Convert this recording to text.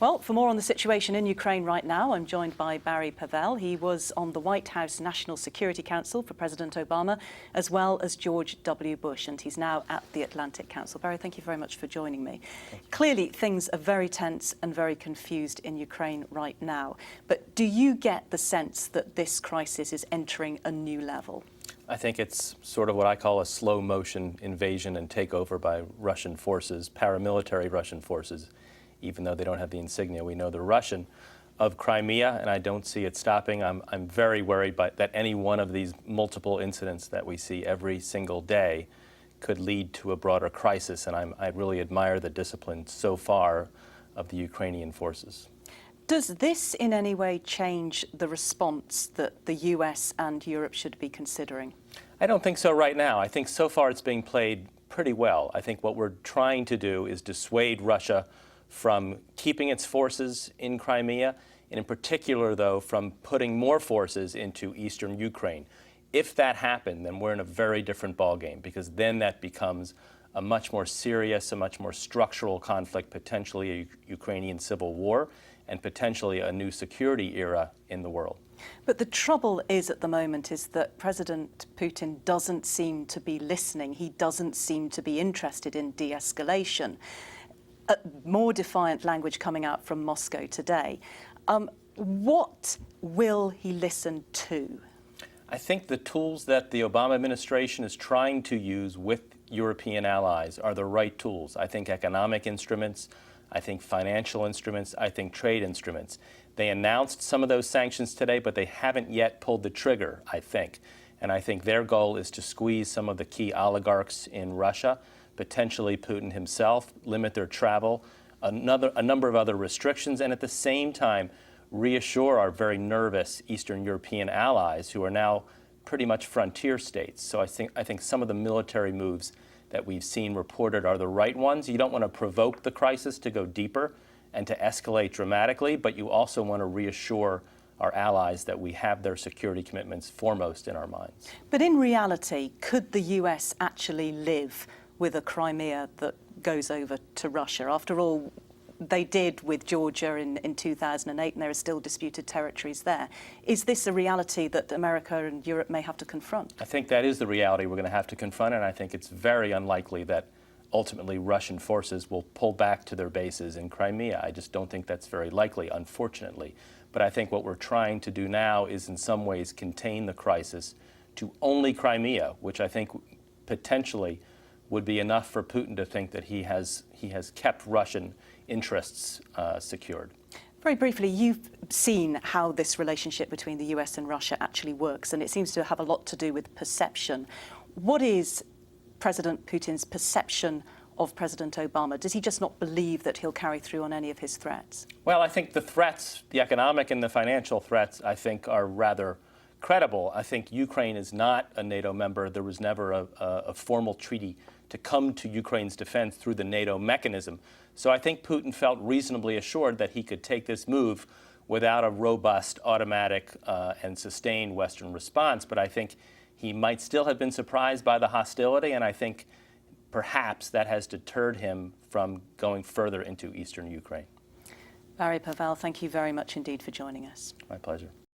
Well, for more on the situation in Ukraine right now, I'm joined by Barry Pavel. He was on the White House National Security Council for President Obama, as well as George W. Bush, and he's now at the Atlantic Council. Barry, thank you very much for joining me. Clearly, things are very tense and very confused in Ukraine right now. But do you get the sense that this crisis is entering a new level? I think it's sort of what I call a slow motion invasion and takeover by Russian forces, paramilitary Russian forces, even though they don't have the insignia. We know they're Russian, of Crimea, and I don't see it stopping. I'm very worried that any one of these multiple incidents that we see every single day could lead to a broader crisis, and I really admire the discipline so far of the Ukrainian forces. Does this in any way change the response that the US and Europe should be considering? I don't think so right now. I think so far it's being played pretty well. I think what we're trying to do is dissuade Russia from keeping its forces in Crimea, and in particular, though, from putting more forces into eastern Ukraine. If that happened, then we're in a very different ballgame, because then that becomes a much more serious, a much more structural conflict, potentially a Ukrainian civil war, and potentially a new security era in the world. But the trouble is at the moment is that President Putin doesn't seem to be listening. He doesn't seem to be interested in de-escalation. More defiant language coming out from Moscow today. What will he listen to? I think the tools that the Obama administration is trying to use with European allies are the right tools. I think economic instruments, I think financial instruments, I think trade instruments. They announced some of those sanctions today, but they haven't yet pulled the trigger, I think. And I think their goal is to squeeze some of the key oligarchs in Russia, potentially Putin himself, limit their travel, a number of other restrictions, and at the same time reassure our very nervous Eastern European allies who are now pretty much frontier states. So I think some of the military moves that we've seen reported are the right ones. You don't want to provoke the crisis to go deeper and to escalate dramatically, but you also want to reassure our allies that we have their security commitments foremost in our minds. But in reality, could the US actually live with a Crimea that goes over to Russia? After all, they did with Georgia in 2008, and there are still disputed territories there. Is this a reality that America and Europe may have to confront? I think that is the reality we're going to have to confront, and I think it's very unlikely that ultimately Russian forces will pull back to their bases in Crimea. I just don't think that's very likely, unfortunately. But I think what we're trying to do now is in some ways contain the crisis to only Crimea, which I think potentially would be enough for Putin to think that he has kept Russian interests secured. Very briefly, you've seen how this relationship between the US and Russia actually works, and it seems to have a lot to do with perception. What is President Putin's perception of President Obama? Does he just not believe that he'll carry through on any of his threats? Well, I think the threats, the economic and the financial threats, I think are rather credible. I think Ukraine is not a NATO member. There was never a formal treaty to come to Ukraine's defense through the NATO mechanism. So I think Putin felt reasonably assured that he could take this move without a robust, automatic, and sustained Western response. But I think he might still have been surprised by the hostility, and I think perhaps that has deterred him from going further into eastern Ukraine. Barry Pavel, thank you very much indeed for joining us. My pleasure.